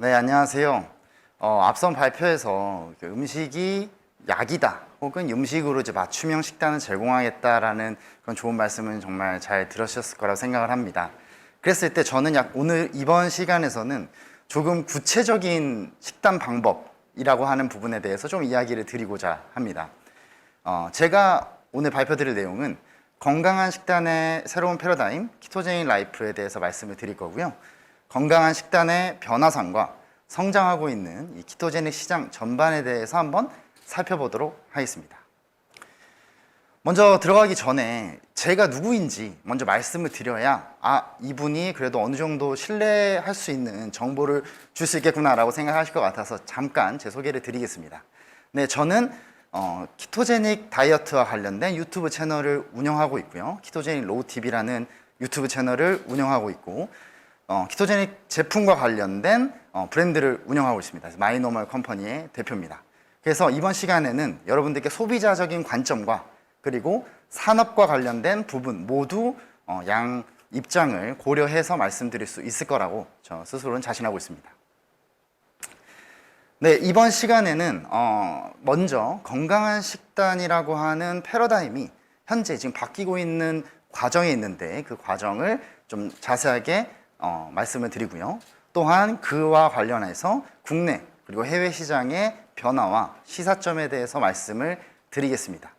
네, 안녕하세요. 앞선 발표에서 음식이 약이다, 혹은 음식으로 이제 맞춤형 식단을 제공하겠다라는 그런 좋은 말씀은 정말 잘 들으셨을 거라고 생각을 합니다. 그랬을 때 저는 오늘 이번 시간에서는 조금 구체적인 식단 방법이라고 하는 부분에 대해서 좀 이야기를 드리고자 합니다. 제가 오늘 발표드릴 내용은 건강한 식단의 새로운 패러다임, 키토제닉 라이프에 대해서 말씀을 드릴 거고요. 건강한 식단의 변화상과 성장하고 있는 이 키토제닉 시장 전반에 대해서 한번 살펴보도록 하겠습니다. 먼저 들어가기 전에 제가 누구인지 먼저 말씀을 드려야 이분이 그래도 어느 정도 신뢰할 수 있는 정보를 줄 수 있겠구나라고 생각하실 것 같아서 잠깐 제 소개를 드리겠습니다. 네, 저는 키토제닉 다이어트와 관련된 유튜브 채널을 운영하고 있고요. 키토제닉 로우TV라는 유튜브 채널을 운영하고 있고, 키토제닉 제품과 관련된 브랜드를 운영하고 있습니다. 마이노멀 컴퍼니의 대표입니다. 그래서 이번 시간에는 여러분들께 소비자적인 관점과 그리고 산업과 관련된 부분 모두 양 입장을 고려해서 말씀드릴 수 있을 거라고 저 스스로는 자신하고 있습니다. 네, 이번 시간에는 먼저 건강한 식단이라고 하는 패러다임이 현재 지금 바뀌고 있는 과정에 있는데 그 과정을 좀 자세하게 말씀을 드리고요. 또한 그와 관련해서 국내 그리고 해외 시장의 변화와 시사점에 대해서 말씀을 드리겠습니다.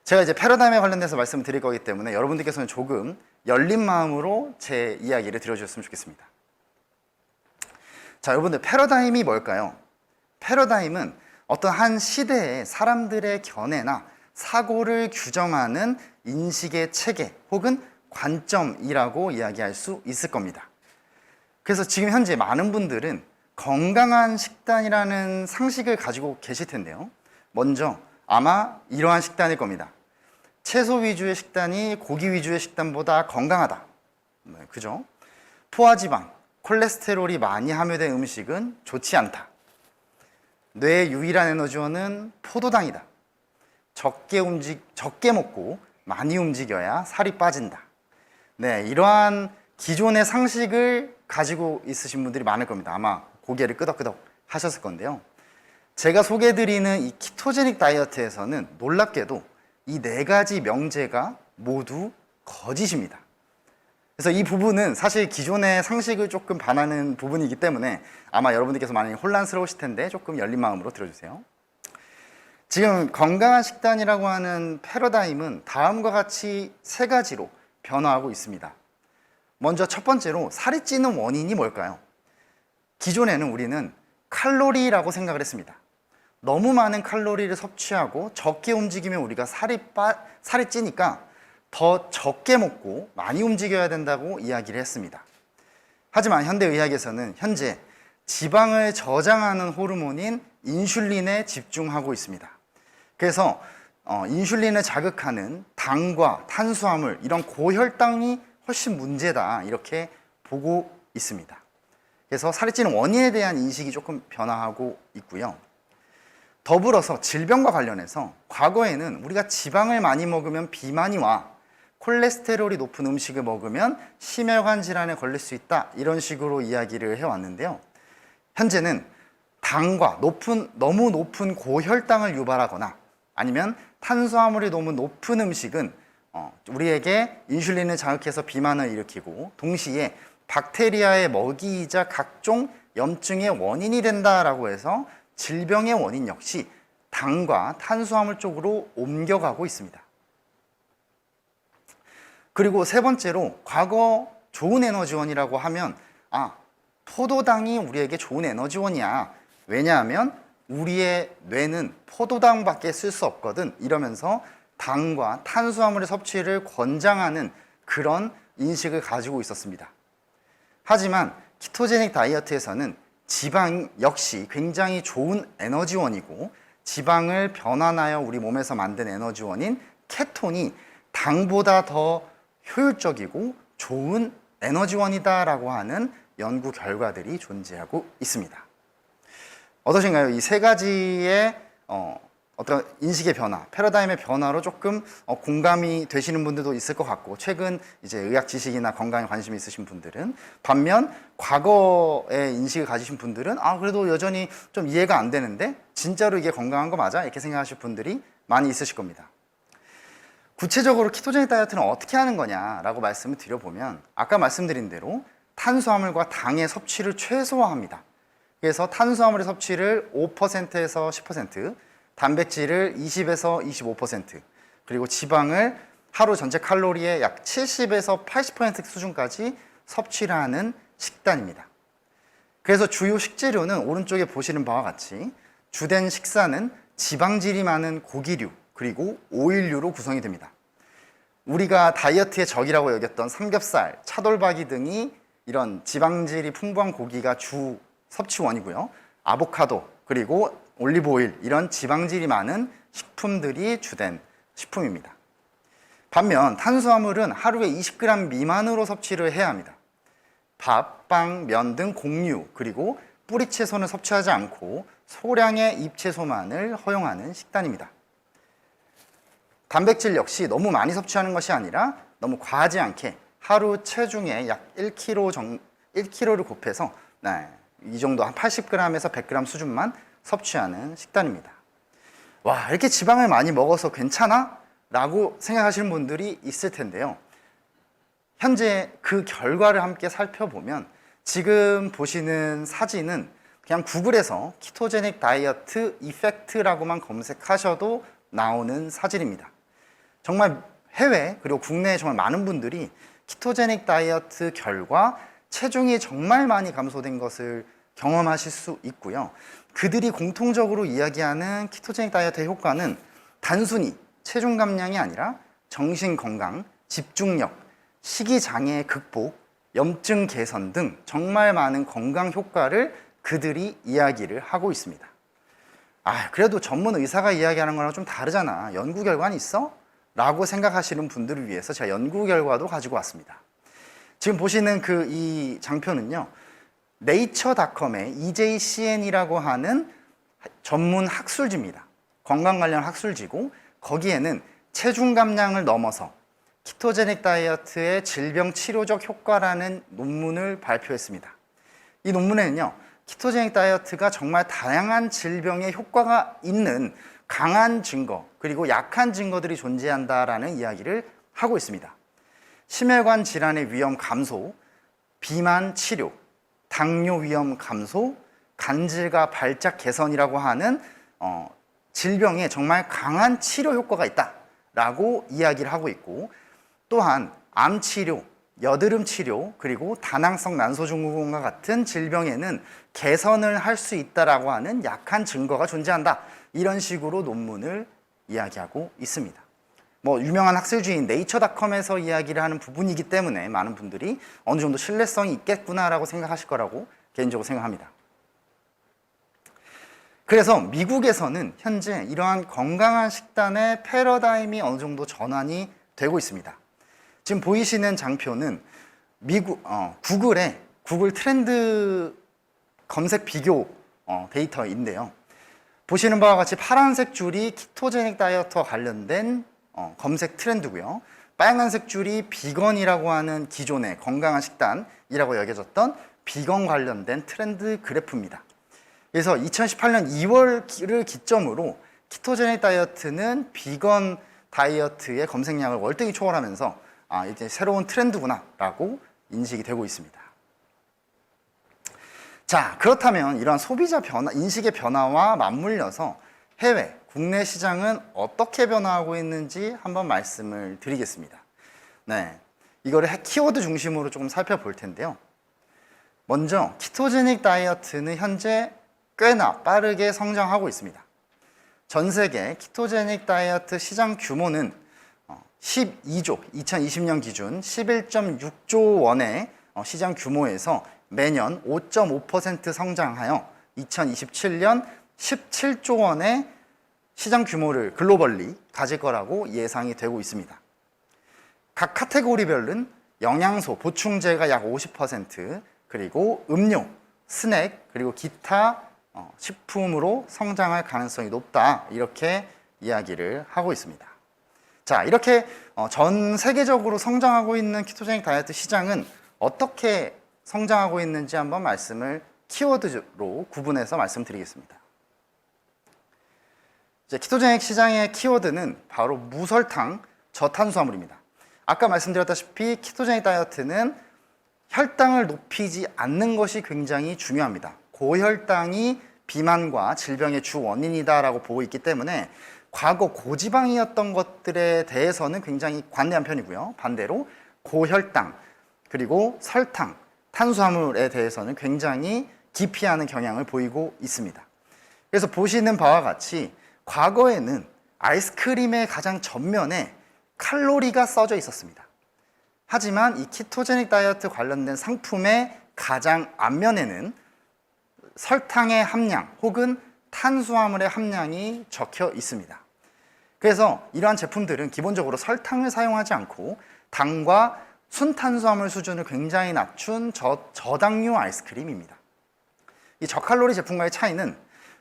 제가 이제 패러다임에 관련돼서 말씀을 드릴 거기 때문에 여러분들께서는 조금 열린 마음으로 제 이야기를 들어주셨으면 좋겠습니다. 자, 여러분들 패러다임이 뭘까요? 패러다임은 어떤 한 시대의 사람들의 견해나 사고를 규정하는 인식의 체계 혹은 관점이라고 이야기할 수 있을 겁니다. 그래서 지금 현재 많은 분들은 건강한 식단이라는 상식을 가지고 계실 텐데요. 먼저 아마 이러한 식단일 겁니다. 채소 위주의 식단이 고기 위주의 식단보다 건강하다. 네, 그죠? 포화지방, 콜레스테롤이 많이 함유된 음식은 좋지 않다. 뇌의 유일한 에너지원은 포도당이다. 적게 먹고 많이 움직여야 살이 빠진다. 네, 이러한 기존의 상식을 가지고 있으신 분들이 많을 겁니다. 아마 고개를 끄덕끄덕 하셨을 건데요. 제가 소개해드리는 이 키토제닉 다이어트에서는 놀랍게도 이 네 가지 명제가 모두 거짓입니다. 그래서 이 부분은 사실 기존의 상식을 조금 반하는 부분이기 때문에 아마 여러분들께서 많이 혼란스러우실 텐데 조금 열린 마음으로 들어주세요. 지금 건강한 식단이라고 하는 패러다임은 다음과 같이 세 가지로 변화하고 있습니다. 먼저 첫 번째로 살이 찌는 원인이 뭘까요? 기존에는 우리는 칼로리라고 생각을 했습니다. 너무 많은 칼로리를 섭취하고 적게 움직이면 우리가 살이 찌니까 더 적게 먹고 많이 움직여야 된다고 이야기를 했습니다. 하지만 현대의학에서는 현재 지방을 저장하는 호르몬인 인슐린에 집중하고 있습니다. 그래서 인슐린을 자극하는 당과 탄수화물, 이런 고혈당이 훨씬 문제다, 이렇게 보고 있습니다. 그래서 살이 찌는 원인에 대한 인식이 조금 변화하고 있고요. 더불어서 질병과 관련해서 과거에는 우리가 지방을 많이 먹으면 비만이 와, 콜레스테롤이 높은 음식을 먹으면 심혈관 질환에 걸릴 수 있다, 이런 식으로 이야기를 해왔는데요. 현재는 당과 너무 높은 고혈당을 유발하거나 아니면 탄수화물이 너무 높은 음식은 우리에게 인슐린을 자극해서 비만을 일으키고 동시에 박테리아의 먹이이자 각종 염증의 원인이 된다라고 해서 질병의 원인 역시 당과 탄수화물 쪽으로 옮겨가고 있습니다. 그리고 세 번째로 과거 좋은 에너지원이라고 하면 포도당이 우리에게 좋은 에너지원이야. 왜냐하면 우리의 뇌는 포도당밖에 쓸 수 없거든, 이러면서 당과 탄수화물의 섭취를 권장하는 그런 인식을 가지고 있었습니다. 하지만 키토제닉 다이어트에서는 지방 역시 굉장히 좋은 에너지원이고 지방을 변환하여 우리 몸에서 만든 에너지원인 케톤이 당보다 더 효율적이고 좋은 에너지원이다라고 하는 연구 결과들이 존재하고 있습니다. 어떠신가요? 이 세 가지의 어떤 인식의 변화, 패러다임의 변화로 조금 공감이 되시는 분들도 있을 것 같고, 최근 이제 의학 지식이나 건강에 관심이 있으신 분들은, 반면 과거의 인식을 가지신 분들은 그래도 여전히 좀 이해가 안 되는데 진짜로 이게 건강한 거 맞아? 이렇게 생각하실 분들이 많이 있으실 겁니다. 구체적으로 키토제닉 다이어트는 어떻게 하는 거냐라고 말씀을 드려보면, 아까 말씀드린 대로 탄수화물과 당의 섭취를 최소화합니다. 그래서 탄수화물의 섭취를 5%에서 10%, 단백질을 20에서 25%, 그리고 지방을 하루 전체 칼로리의 약 70에서 80% 수준까지 섭취를 하는 식단입니다. 그래서 주요 식재료는 오른쪽에 보시는 바와 같이 주된 식사는 지방질이 많은 고기류, 그리고 오일류로 구성이 됩니다. 우리가 다이어트의 적이라고 여겼던 삼겹살, 차돌박이 등이 이런 지방질이 풍부한 고기가 주 섭취원이고요. 아보카도, 그리고 올리브 오일, 이런 지방질이 많은 식품들이 주된 식품입니다. 반면 탄수화물은 하루에 20g 미만으로 섭취를 해야 합니다. 밥, 빵, 면 등 곡류, 그리고 뿌리채소는 섭취하지 않고 소량의 잎채소만을 허용하는 식단입니다. 단백질 역시 너무 많이 섭취하는 것이 아니라 너무 과하지 않게 하루 체중의 약 1kg를 곱해서 이 정도 한 80g에서 100g 수준만 섭취하는 식단입니다. 와, 이렇게 지방을 많이 먹어서 괜찮아? 라고 생각하시는 분들이 있을 텐데요. 현재 그 결과를 함께 살펴보면, 지금 보시는 사진은 그냥 구글에서 키토제닉 다이어트 이펙트라고만 검색하셔도 나오는 사진입니다. 정말 해외 그리고 국내에 정말 많은 분들이 키토제닉 다이어트 결과 체중이 정말 많이 감소된 것을 경험하실 수 있고요. 그들이 공통적으로 이야기하는 키토제닉 다이어트의 효과는 단순히 체중 감량이 아니라 정신 건강, 집중력, 식이장애 극복, 염증 개선 등 정말 많은 건강 효과를 그들이 이야기를 하고 있습니다. 그래도 전문 의사가 이야기하는 거랑 좀 다르잖아. 연구 결과는 있어? 라고 생각하시는 분들을 위해서 제가 연구 결과도 가지고 왔습니다. 지금 보시는 이 장표는요, 네이처닷컴의 EJCN이라고 하는 전문 학술지입니다. 건강 관련 학술지고, 거기에는 체중 감량을 넘어서 키토제닉 다이어트의 질병 치료적 효과라는 논문을 발표했습니다. 이 논문에는요, 키토제닉 다이어트가 정말 다양한 질병에 효과가 있는 강한 증거, 그리고 약한 증거들이 존재한다라는 이야기를 하고 있습니다. 심혈관 질환의 위험 감소, 비만 치료, 당뇨 위험 감소, 간질과 발작 개선이라고 하는 질병에 정말 강한 치료 효과가 있다라고 이야기를 하고 있고, 또한 암 치료, 여드름 치료, 그리고 다낭성 난소증후군과 같은 질병에는 개선을 할 수 있다라고 하는 약한 증거가 존재한다. 이런 식으로 논문을 이야기하고 있습니다. 유명한 학술지인 네이처닷컴에서 이야기를 하는 부분이기 때문에 많은 분들이 어느 정도 신뢰성이 있겠구나라고 생각하실 거라고 개인적으로 생각합니다. 그래서 미국에서는 현재 이러한 건강한 식단의 패러다임이 어느 정도 전환이 되고 있습니다. 지금 보이시는 장표는 구글의 구글 트렌드 검색 비교 데이터인데요. 보시는 바와 같이 파란색 줄이 키토제닉 다이어트와 관련된 검색 트렌드고요. 빨간색 줄이 비건이라고 하는 기존의 건강한 식단이라고 여겨졌던 비건 관련된 트렌드 그래프입니다. 그래서 2018년 2월을 기점으로 키토제닉 다이어트는 비건 다이어트의 검색량을 월등히 초월하면서 이제 새로운 트렌드구나라고 인식이 되고 있습니다. 자, 그렇다면 이러한 소비자 변화, 인식의 변화와 맞물려서 해외, 국내 시장은 어떻게 변화하고 있는지 한번 말씀을 드리겠습니다. 이거를 키워드 중심으로 조금 살펴볼 텐데요. 먼저 키토제닉 다이어트는 현재 꽤나 빠르게 성장하고 있습니다. 전 세계 키토제닉 다이어트 시장 규모는 12조, 2020년 기준 11.6조 원의 시장 규모에서 매년 5.5% 성장하여 2027년 17조 원의 시장 규모를 글로벌리 가질 거라고 예상이 되고 있습니다. 각 카테고리별은 영양소, 보충제가 약 50%, 그리고 음료, 스낵, 그리고 기타 식품으로 성장할 가능성이 높다, 이렇게 이야기를 하고 있습니다. 자, 이렇게 전 세계적으로 성장하고 있는 키토제닉 다이어트 시장은 어떻게 성장하고 있는지 한번 말씀을 키워드로 구분해서 말씀드리겠습니다. 이제 키토제닉 시장의 키워드는 바로 무설탕, 저탄수화물입니다. 아까 말씀드렸다시피 키토제닉 다이어트는 혈당을 높이지 않는 것이 굉장히 중요합니다. 고혈당이 비만과 질병의 주 원인이다라고 보고 있기 때문에 과거 고지방이었던 것들에 대해서는 굉장히 관대한 편이고요. 반대로 고혈당, 그리고 설탕, 탄수화물에 대해서는 굉장히 기피하는 경향을 보이고 있습니다. 그래서 보시는 바와 같이 과거에는 아이스크림의 가장 전면에 칼로리가 써져 있었습니다. 하지만 이 키토제닉 다이어트 관련된 상품의 가장 앞면에는 설탕의 함량 혹은 탄수화물의 함량이 적혀 있습니다. 그래서 이러한 제품들은 기본적으로 설탕을 사용하지 않고 당과 순탄수화물 수준을 굉장히 낮춘 저당류 아이스크림입니다. 이 저칼로리 제품과의 차이는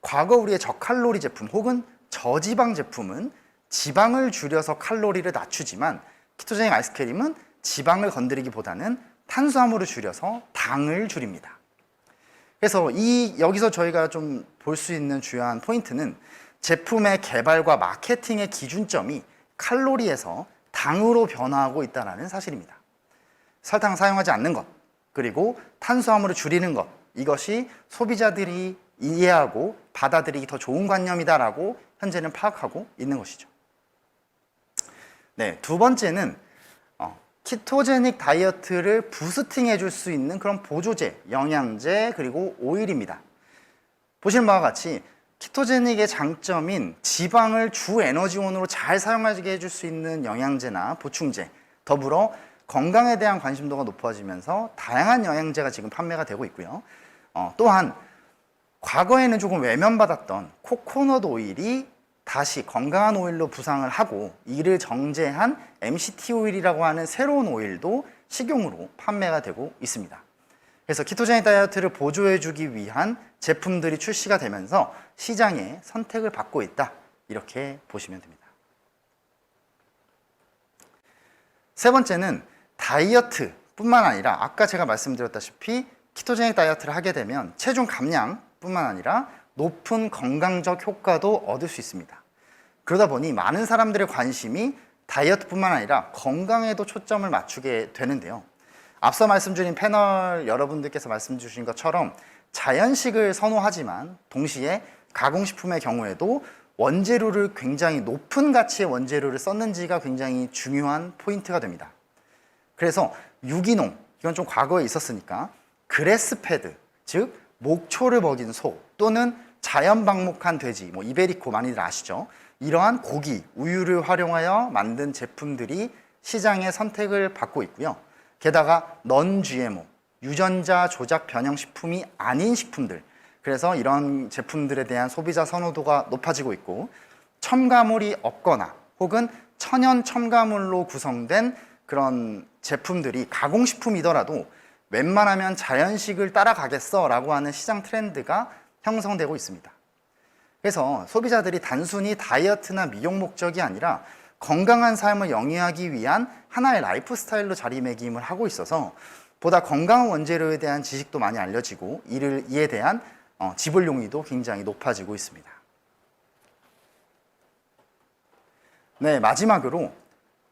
과거 우리의 저칼로리 제품 혹은 저지방 제품은 지방을 줄여서 칼로리를 낮추지만 키토제닉 아이스크림은 지방을 건드리기보다는 탄수화물을 줄여서 당을 줄입니다. 그래서 여기서 저희가 좀 볼 수 있는 주요한 포인트는 제품의 개발과 마케팅의 기준점이 칼로리에서 당으로 변화하고 있다는 사실입니다. 설탕 사용하지 않는 것, 그리고 탄수화물을 줄이는 것, 이것이 소비자들이 이해하고 받아들이기 더 좋은 관념이다라고 현재는 파악하고 있는 것이죠. 네, 두 번째는 키토제닉 다이어트를 부스팅해 줄 수 있는 그런 보조제, 영양제, 그리고 오일입니다. 보시는 바와 같이 키토제닉의 장점인 지방을 주 에너지원으로 잘 사용하게 해줄 수 있는 영양제나 보충제, 더불어 건강에 대한 관심도가 높아지면서 다양한 영양제가 지금 판매가 되고 있고요. 또한 과거에는 조금 외면받았던 코코넛 오일이 다시 건강한 오일로 부상을 하고 이를 정제한 MCT 오일이라고 하는 새로운 오일도 식용으로 판매가 되고 있습니다. 그래서 키토제닉 다이어트를 보조해주기 위한 제품들이 출시가 되면서 시장에 선택을 받고 있다, 이렇게 보시면 됩니다. 세 번째는 다이어트뿐만 아니라 아까 제가 말씀드렸다시피 키토제닉 다이어트를 하게 되면 체중 감량뿐만 아니라 높은 건강적 효과도 얻을 수 있습니다. 그러다 보니 많은 사람들의 관심이 다이어트뿐만 아니라 건강에도 초점을 맞추게 되는데요. 앞서 말씀드린 패널 여러분들께서 말씀 주신 것처럼 자연식을 선호하지만 동시에 가공식품의 경우에도 원재료를 굉장히 높은 가치의 원재료를 썼는지가 굉장히 중요한 포인트가 됩니다. 그래서 유기농, 이건 좀 과거에 있었으니까 그래스패드, 즉 목초를 먹인 소 또는 자연 방목한 돼지, 이베리코 많이들 아시죠? 이러한 고기, 우유를 활용하여 만든 제품들이 시장에 선택을 받고 있고요. 게다가 넌 GMO, 유전자 조작 변형 식품이 아닌 식품들, 그래서 이런 제품들에 대한 소비자 선호도가 높아지고 있고, 첨가물이 없거나 혹은 천연 첨가물로 구성된 그런 제품들이 가공식품이더라도 웬만하면 자연식을 따라가겠어 라고 하는 시장 트렌드가 형성되고 있습니다. 그래서 소비자들이 단순히 다이어트나 미용 목적이 아니라 건강한 삶을 영위하기 위한 하나의 라이프 스타일로 자리매김을 하고 있어서 보다 건강한 원재료에 대한 지식도 많이 알려지고 이에 대한 지불 용의도 굉장히 높아지고 있습니다. 네, 마지막으로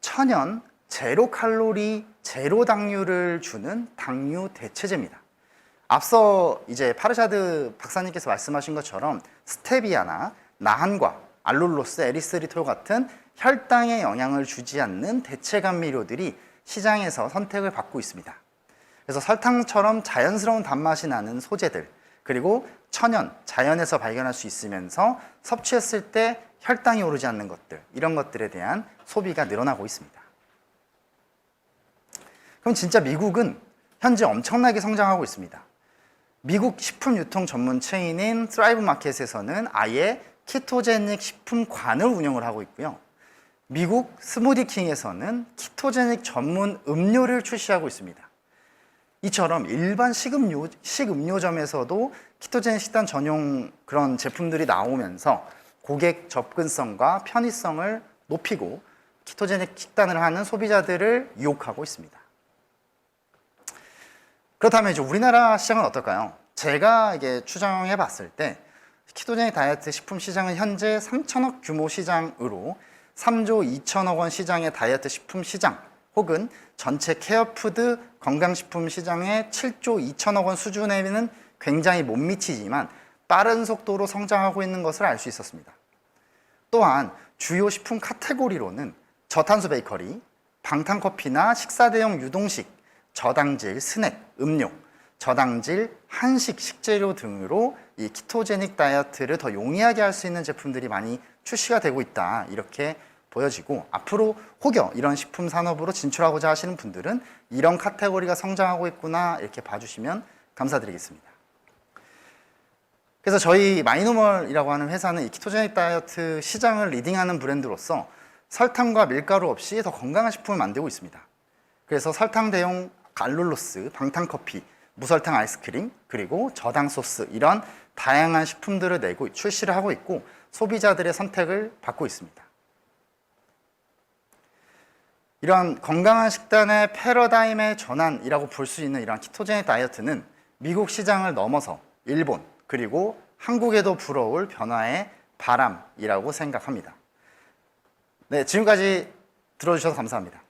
천연, 제로 칼로리, 제로 당류를 주는 당류 대체제입니다. 앞서 이제 파르샤드 박사님께서 말씀하신 것처럼 스테비아나 나한과 알룰로스, 에리스리톨 같은 혈당에 영향을 주지 않는 대체 감미료들이 시장에서 선택을 받고 있습니다. 그래서 설탕처럼 자연스러운 단맛이 나는 소재들, 그리고 천연, 자연에서 발견할 수 있으면서 섭취했을 때 혈당이 오르지 않는 것들, 이런 것들에 대한 소비가 늘어나고 있습니다. 그럼 진짜 미국은 현재 엄청나게 성장하고 있습니다. 미국 식품 유통 전문 체인인 스라이브 마켓에서는 아예 키토제닉 식품관을 운영을 하고 있고요. 미국 스무디킹에서는 키토제닉 전문 음료를 출시하고 있습니다. 이처럼 일반 식음료점에서도 키토제닉 식단 전용 그런 제품들이 나오면서 고객 접근성과 편의성을 높이고 키토제닉 식단을 하는 소비자들을 유혹하고 있습니다. 그렇다면 이제 우리나라 시장은 어떨까요? 제가 이게 추정해 봤을 때 키토제닉 다이어트 식품 시장은 현재 3천억 규모 시장으로 3조 2천억 원 시장의 다이어트 식품 시장 혹은 전체 케어푸드 건강식품 시장의 7조 2천억 원 수준에는 굉장히 못 미치지만 빠른 속도로 성장하고 있는 것을 알 수 있었습니다. 또한 주요 식품 카테고리로는 저탄수 베이커리, 방탄커피나 식사 대용 유동식, 저당질 스낵, 음료, 저당질 한식, 식재료 등으로 이 키토제닉 다이어트를 더 용이하게 할 수 있는 제품들이 많이 출시가 되고 있다, 이렇게 보여지고, 앞으로 혹여 이런 식품 산업으로 진출하고자 하시는 분들은 이런 카테고리가 성장하고 있구나, 이렇게 봐주시면 감사드리겠습니다. 그래서 저희 마이노멀이라고 하는 회사는 이 키토제닉 다이어트 시장을 리딩하는 브랜드로서 설탕과 밀가루 없이 더 건강한 식품을 만들고 있습니다. 그래서 설탕 대용 알룰로스, 방탄커피, 무설탕 아이스크림, 그리고 저당 소스, 이런 다양한 식품들을 내고 출시를 하고 있고 소비자들의 선택을 받고 있습니다. 이런 건강한 식단의 패러다임의 전환이라고 볼 수 있는 이런 키토제닉 다이어트는 미국 시장을 넘어서 일본, 그리고 한국에도 불어올 변화의 바람이라고 생각합니다. 네, 지금까지 들어주셔서 감사합니다.